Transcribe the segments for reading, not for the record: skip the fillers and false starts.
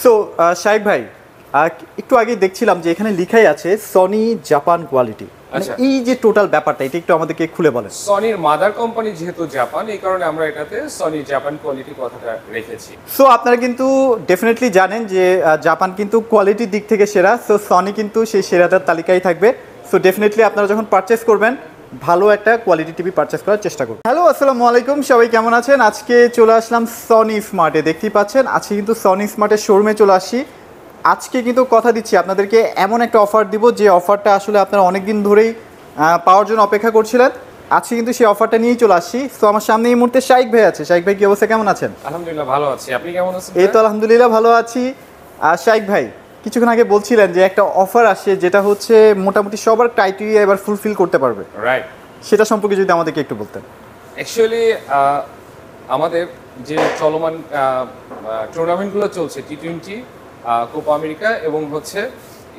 So শাইক ভাই, একটু আগে দেখছিলাম যে এখানে লিখাই আছে সনি জাপান কোয়ালিটি। আচ্ছা, এই যে টোটাল ব্যাপারটা এটা একটু আমাদেরকে খুলে বলেন। সনির মাদার কোম্পানি যেহেতু জাপান, এই কারণে আমরা এটাতে সনি জাপান কোয়ালিটি কথাটা রেখেছি। সো আপনারা কিন্তু ডেফিনেটলি জানেন যে জাপান কিন্তু কোয়ালিটির দিক থেকে সেরা। সো সনি কিন্তু সেই সেরাটার তালিকায় থাকবে। সো ডেফিনেটলি আপনারা যখন পারচেস করবেন ভালো একটা কোয়ালিটি টিভি পারচেস করার চেষ্টা করুন। হ্যালো, আসসালামু আলাইকুম, সবাই কেমন আছেন? আজকে চলে আসলাম সনি স্মার্টে। দেখতেই পাচ্ছেন আজকে কিন্তু সনি স্মার্টের শোরুমে চলে আসি। আজকে কিন্তু কথা দিচ্ছি আপনাদেরকে এমন একটা অফার দিব যে অফারটা আসলে আপনারা অনেক দিন ধরেই পাওয়ার জন্য অপেক্ষা করছিলেন। আজকে কিন্তু সেই অফারটা নিয়েই চলে আসছি। সো আমার সামনে এই মুহূর্তে শাইক ভাই আছে। শাইক ভাই, কি অবস্থা, কেমন আছেন? আলহামদুলিল্লাহ ভালো আছি, আপনি কেমন আছেন? এই তো আলহামদুলিল্লাহ ভালো আছি। শাইক ভাই, কিছুক্ষণ আগে বলছিলেন যে একটা অফার আসে যেটা হচ্ছে মোটামুটি সবার ক্রাইটেরিয়া এবার ফুলফিল করতে পারবে, রাইট। সেটা সম্পর্কে যদি আমাদেরকে একটু বলতেন। অ্যাকচুয়ালি আমাদের যে চলমান টুর্নামেন্টগুলো চলছে, টি-20, কোপা আমেরিকা এবং হচ্ছে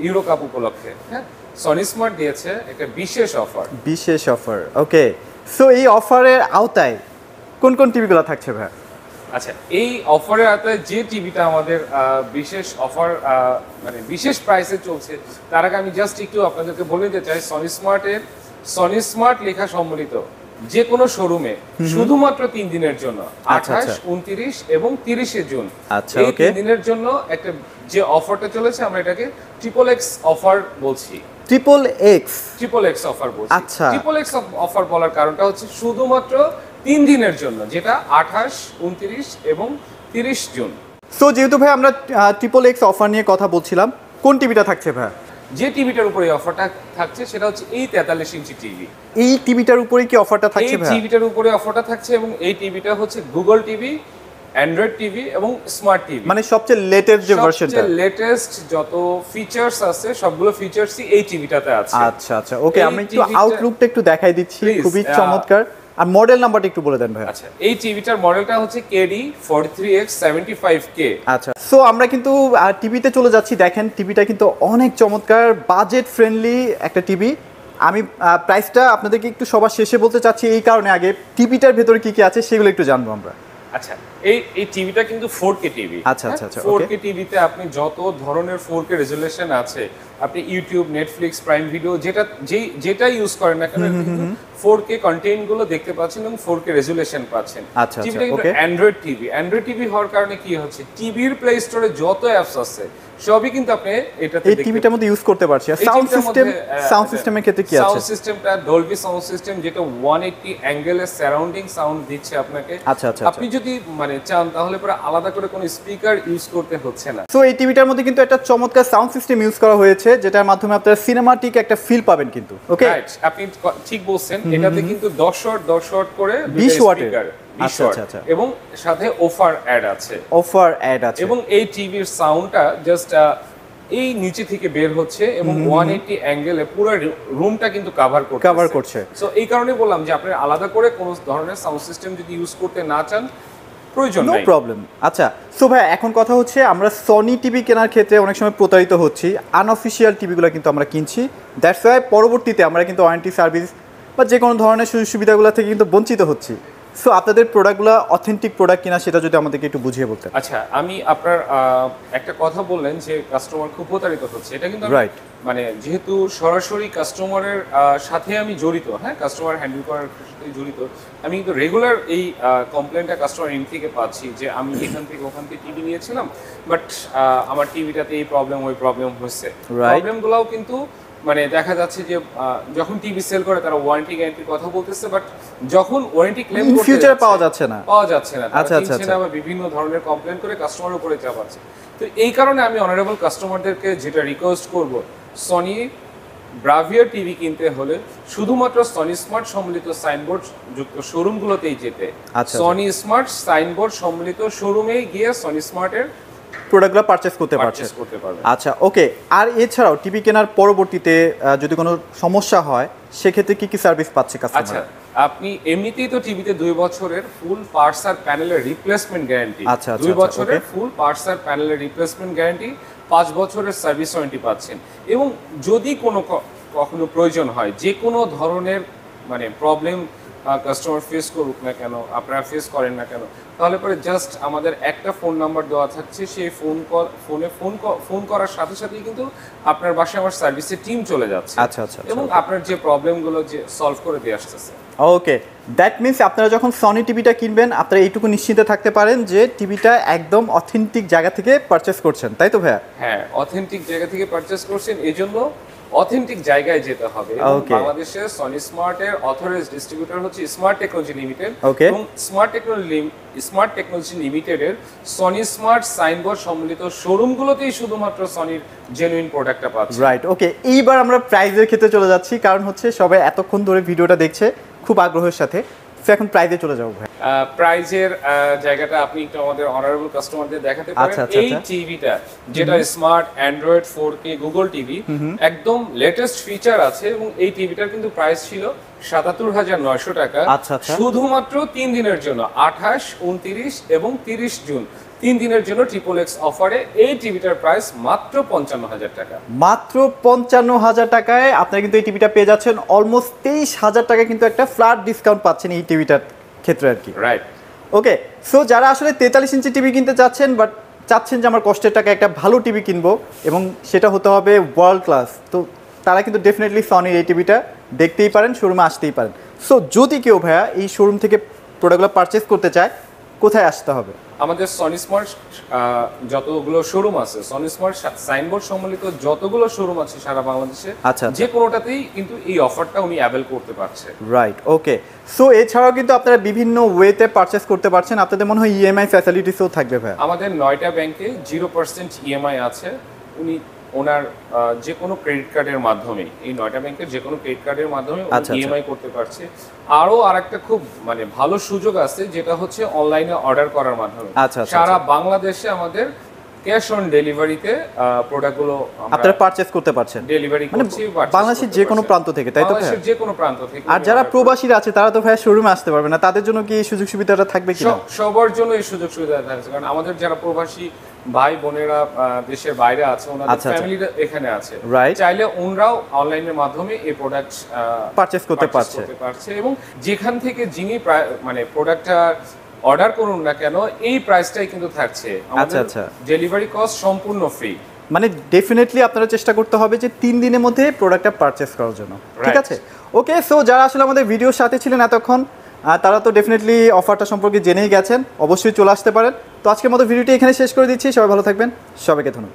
ইউরো কাপ উপলক্ষে, হ্যাঁ, সনি স্মার্ট দিয়েছে একটা বিশেষ অফার। বিশেষ অফার, ওকে। সো এই অফারের আওতায় কোন কোন টিভিগুলো থাকছে ভাই? আচ্ছা, এই অফারের আওতায় যে টিভিটা আমাদের বিশেষ অফার মানে বিশেষ প্রাইসে চলছে, তার আগে আমি জাস্ট একটু আপনাদেরকে বলে দিতে চাই, সনি স্মার্ট লেখা সম্বলিত যে কোনো শোরুমে শুধুমাত্র 3 দিনের জন্য, 28, 29 এবং 30 জুন, এই 3 দিনের জন্য একটা যে অফারটা চলেছে, আমরা এটাকে ট্রিপল এক্স অফার বলছি। ট্রিপল এক্স অফার বলছি। আচ্ছা, ট্রিপল এক্স অফার বলার কারণটা হচ্ছে শুধুমাত্র 3 দিনের জন্য, যেটা 28, 29 এবং 30 জুন। সো যেহেতু ভাই আমরা ট্রিপল এক্স অফার নিয়ে কথা বলছিলাম, কোন টিভিটা থাকছে ভাই? যে টিভিটার উপরে এই অফারটা থাকছে সেটা হচ্ছে এই 43 ইঞ্চি টিভি। এই টিভিটার উপরে কি অফারটা থাকছে ভাই? এই টিভিটার উপরে অফারটা থাকছে এবং এই টিভিটা হচ্ছে গুগল টিভি, অ্যান্ড্রয়েড টিভি এবং স্মার্ট টিভি, মানে সবচেয়ে লেটেস্ট যে ভার্সনটা, সবচেয়ে লেটেস্ট যত ফিচারস আছে সবগুলো ফিচারসই এই টিভিটাতে আছে। আচ্ছা আচ্ছা, ওকে। আমি একটু আউটলুকটা একটু দেখাই দিচ্ছি, খুবই চমৎকার। আর মডেল নাম্বারটা একটু বলে দেন ভাই। আচ্ছা, এই টিভিটার মডেলটা হচ্ছে KD43X75K। আচ্ছা, সো আমরা কিন্তু টিভিতে চলে যাচ্ছি। দেখেন টিভিটা কিন্তু অনেক চমৎকার, বাজেট ফ্রেন্ডলি একটা টিভি। আমি প্রাইসটা আপনাদেরকে একটু সবার শেষে বলতে চাচ্ছি এই কারণে, আগে টিভিটার ভেতরে কি কি আছে সেগুলো একটু জানবো আমরা। আচ্ছা, এই টিভিটা কিন্তু 4K টিভি। আচ্ছা আচ্ছা আচ্ছা, 4K টিভিতে আপনি যত ধরনের 4K রেজোলিউশন আছে, আপনি ইউটিউব, নেটফ্লিক্স, প্রাইম ভিডিও যেটা ইউজ করেন না কেন, 4K কন্টেন্ট গুলো দেখতে পাচ্ছেন এবং 4K রেজোলিউশন পাচ্ছেন। আচ্ছা, টিভিটা কিন্তু অ্যান্ড্রয়েড টিভি হওয়ার কারণে কি হচ্ছে, টিভির প্লে স্টোরে যত অ্যাপস আছে সবই কিন্তু আপনি এটাতে এই টিভিটার মধ্যে ইউজ করতে পারছি। সাউন্ড সিস্টেমের ক্ষেত্রে কি আছে? সাউন্ড সিস্টেমটা ডলবি সাউন্ড সিস্টেম, যেটা 180 অ্যাঙ্গেলের সারাউন্ডিং সাউন্ড দিচ্ছে আপনাকে। আচ্ছা আচ্ছা, আপনি যদি মানে চান তাহলে পরে আলাদা করে কোনো স্পিকার ইউজ করতে হচ্ছে না। সো এই টিভিটার মধ্যে কিন্তু একটা চমৎকার সাউন্ড সিস্টেম ইউজ করা হয়েছে, যেটার মাধ্যমে আপনারা সিনেমাটিক একটা ফিল পাবেন কিন্তু। ওকে, রাইট, আপনি ঠিক বলছেন। এটাতে কিন্তু 10 ওয়াট করে 20 ওয়াটের এবং সাথে অফার অ্যাড আছে এবং এই টিভির সাউন্ডটা জাস্ট এই নিচে থেকে বের হচ্ছে এবং 180 অ্যাঙ্গেলে পুরো রুমটা কিন্তু কভার করছে। সো এই কারণে বললাম যে আপনি আলাদা করে কোনো ধরনের সাউন্ড সিস্টেম যদি ইউজ করতে না চান, প্রয়োজন নাই, নো প্রবলেম। আচ্ছা, সো ভাই এখন কথা হচ্ছে আমরা সনি টিভি কেনার ক্ষেত্রে অনেক সময় প্রতারিত হচ্ছি, আনঅফিশিয়াল টিভিগুলো কিন্তু আমরা কিনছি। দ্যাটস ওয়াই পরবর্তীতে আমরা কিন্তু ওয়ারেন্টি সার্ভিস বা যে কোনো ধরনের সুযোগ সুবিধাগুলো থেকে কিন্তু বঞ্চিত হচ্ছি। সো আপনাদের প্রোডাক্টগুলো অথেন্টিক প্রোডাক্ট কিনা সেটা যদি আমাদেরকে একটু বুঝিয়ে বলতেন। আচ্ছা, আমি আপনার একটা কথা বললেন যে কাস্টমার খুব প্রতারিত হচ্ছে, এটা কিন্তু রাইট, মানে যেহেতু সরাসরি কাস্টমারের সাথে আমি জড়িত, হ্যাঁ, কাস্টমার হ্যান্ডেল করার সাথে জড়িত, আমি কিন্তু রেগুলার এই কমপ্লেনটা কাস্টমার এন্ড থেকে পাচ্ছি যে আমি এখান থেকে ওখান থেকে টিভি নিয়েছিলাম, বাট আমার টিভিটাতে এই প্রবলেম ওই প্রবলেম হচ্ছে। প্রবলেমগুলোও কিন্তু মানে দেখা যাচ্ছে যে যখন টিভি সেল করে তারা ওয়ারেন্টি গ্যারান্টির কথা বলতেছে, বাট যখন ওয়ারেন্টি ক্লেম করতে ফিউচারে পাওয়া যাচ্ছে না। আচ্ছা আচ্ছা, বিভিন্ন ধরনের কমপ্লেন করে কাস্টমারের উপরে চাপাচ্ছে। তো এই কারণে আমি অনারেবল কাস্টমারদেরকে যেটা রিকোয়েস্ট করব, সনি ব্রাভিয়ার টিভি কিনতে হলে শুধুমাত্র সনি স্মার্ট সম্মিলিত সাইনবোর্ড যুক্ত শোরুমগুলোতেই যেতে। সনি স্মার্ট সাইনবোর্ড সম্মিলিত শোরুমেই গিয়ে সনি স্মার্টের প্রোডাক্টগুলো পারচেজ করতে পারবে। আচ্ছা, ওকে। আর এছাড়াও টিভি কেনার পরবর্তীতে যদি কোনো সমস্যা হয় সেক্ষেত্রে কি কি সার্ভিস পাচ্ছে কাস্টমার? আচ্ছা, আপনি এমনিতেই তো টিভিতে 2 বছরের ফুল পার্টস আর প্যানেলের রিপ্লেসমেন্ট গ্যারান্টি, 2 বছরের ফুল পার্টস আর প্যানেলের রিপ্লেসমেন্ট গ্যারান্টি, 5 বছরের সার্ভিস ওয়ারেন্টি পাচ্ছেন। এবং যদি কখনো প্রয়োজন হয়, যে কোনো ধরনের মানে প্রবলেম কাস্টমার ফেস করুক না কেন, আপনারা ফেস করেন না কেন, তাহলে পরে জাস্ট আমাদের একটা ফোন নাম্বার দেওয়া থাকছে, সেই ফোন করার সাথে সাথেই কিন্তু আপনার বাসায় আমার সার্ভিসের টিম চলে যাচ্ছে আচ্ছা আচ্ছা এবং আপনার যে প্রবলেমগুলো যে সলভ করে দিয়ে আসতেছে। ওকে, দ্যাট মিনস আপনারা যখন সনি টিভিটা কিনবেন আপনারা এইটুকু নিশ্চিন্ত থাকতে পারেন যে টিভিটা একদম অথেন্টিক জায়গা থেকে পারচেস করছেন, তাই তো ভাইয়া? হ্যাঁ, অথেন্টিক জায়গা থেকে পারচেস করছেন, এই জন্য অথেন্টিক জায়গায় যেতে হবে। এবং Okay. বাংলাদেশের সনি স্মার্টের অথরাইজড ডিস্ট্রিবিউটর হচ্ছে স্মার্ট টেকনোলজি লিমিটেড। Okay. এবং স্মার্ট টেকনোলজি লিমিটেডের সনি স্মার্ট সাইনবোর্ড সম্মিলিত শোরুমগুলোতেই শুধুমাত্র সনির জেনুইন প্রোডাক্টটা পাচ্ছে। রাইট, ওকে, এইবার আমরা প্রাইজের ক্ষেত্রে চলে যাচ্ছি, কারণ হচ্ছে সবাই এতক্ষণ ধরে ভিডিওটা দেখছে খুব আগ্রহের সাথে। তো এখন প্রাইজে চলে যাবো ভাই। প্রাইজের জায়গাটা আপনি একটু আমাদের অনারেবল কাস্টমারদের দেখাতে পারেন। আচ্ছা, আচ্ছা, এই টিভিটা যেটা smart Android 4K Google TV, একদম লেটেস্ট ফিচার আছে এবং এই টিভিটার কিন্তু প্রাইস ছিল ৭৭,৯০০ টাকা। আচ্ছা, আচ্ছা। শুধুমাত্র ৩ দিনের জন্য ২৮, ২৯ এবং ৩০ জুন ৩ দিনের জন্য XXX অফারে এই টিভিটার প্রাইস মাত্র ৫৫,০০০ টাকা। মাত্র ৫৫,০০০ টাকায় আপনারা কিন্তু এই টিভিটা পেয়ে যাচ্ছেন। অলমোস্ট ২৩,০০০ টাকা কিন্তু একটা ফ্ল্যাট ডিসকাউন্ট পাচ্ছেন এই টিভিটার ক্ষেত্রে আর কি। রাইট। ওকে, সো যারা আসলে ৪৩ ইঞ্চি টিভি কিনতে চাচ্ছেন, বাট চাচ্ছেন যে আমার কষ্টের টাকা একটা ভালো টিভি কিনবো এবং সেটা হতে হবে ওয়ার্ল্ড ক্লাস, তো তারা কিন্তু ডেফিনেটলি সনির এই টিভিটা দেখতেই পারেন, শোরুমে আসতেই পারেন। সো যদি কেউ ভাইয়া এই শোরুম থেকে প্রোডাক্টগুলো পারচেস করতে চায়, কোথায় আসতে হবে? আমাদের সনি স্মার্ট যতগুলো শোরুম আছে, সনি স্মার্ট সাইনবোর্ড সম্মিলিত যতগুলো শোরুম আছে সারা বাংলাদেশে, আচ্ছা, যে কোনোটাতেই কিন্তু এই অফারটা উনি অ্যাভেল করতে পারছে। রাইট, ওকে। সো এছাড়াও কিন্তু আপনারা বিভিন্ন ওয়েতে পারচেস করতে পারছেন। আপনাদের মনে হয় ইএমআই ফ্যাসিলিটিসও থাকবে ভাইয়া? আমাদের 9টা ব্যাংকে 0% ইএমআই আছে। উনি ওনার যে কোনো ক্রেডিট কার্ডের মাধ্যমে, এই 9টা ব্যাংকের যে কোনো ক্রেডিট কার্ডের মাধ্যমে আচ্ছা। ইএমআই করতে পারছে। আরও আরেকটা খুব মানে ভালো সুযোগ আছে, যেটা হচ্ছে অনলাইনে অর্ডার করার মাধ্যমে আচ্ছা, আচ্ছা, সারা বাংলাদেশে আমাদের ক্যাশ অন ডেলিভারিতে প্রোডাক্টগুলো আপনারা পারচেস করতে পারছেন ডেলিভারি মানে করছি বাংলাদেশের যে কোনো প্রান্ত থেকে, তাই তো ভাইয়া? বাংলাদেশের যে কোনো প্রান্ত থেকে। আর যারা প্রবাসীরা আছে তারা তো ভাইয়া শোরুমে আসতে পারবে না, তাদের জন্য কি এই সুযোগ সুবিধাটা থাকবে কিনা? সবার জন্য এই সুযোগ সুবিধা থাকছে, কারণ আমাদের যারা প্রবাসী ভাই বোনেরা দেশের বাইরে আছে, ওনাদের আচ্ছা, আচ্ছা। ফ্যামিলিরা এখানে আছে, Right. চাইলে ওনরাও অনলাইনের মাধ্যমে এই প্রোডাক্ট পারচেস করতে পারছে। এবং যেখান থেকে যিনি মানে প্রোডাক্টটা অর্ডার করুন না কেন, এই প্রাইসটাই কিন্তু থাকছে। আমাদের আচ্ছা। ডেলিভারি কস্ট সম্পূর্ণ ফ্রি। মানে ডেফিনেটলি আপনারা চেষ্টা করতে হবে যে 3 দিনের মধ্যে প্রোডাক্টটা পারচেস করার জন্য, ঠিক Right. আছে? ওকে, সো যারা আসলে আমাদের ভিডিওর সাথে ছিলেন এতক্ষণ, তারা তো ডেফিনেটলি অফারটা সম্পর্কে জেনেই গেছেন, অবশ্যই চলে আসতে পারেন। তো আজকের মতো ভিডিওটি এখানে শেষ করে দিচ্ছি। সবাই ভালো থাকবেন, সবাইকে ধন্যবাদ।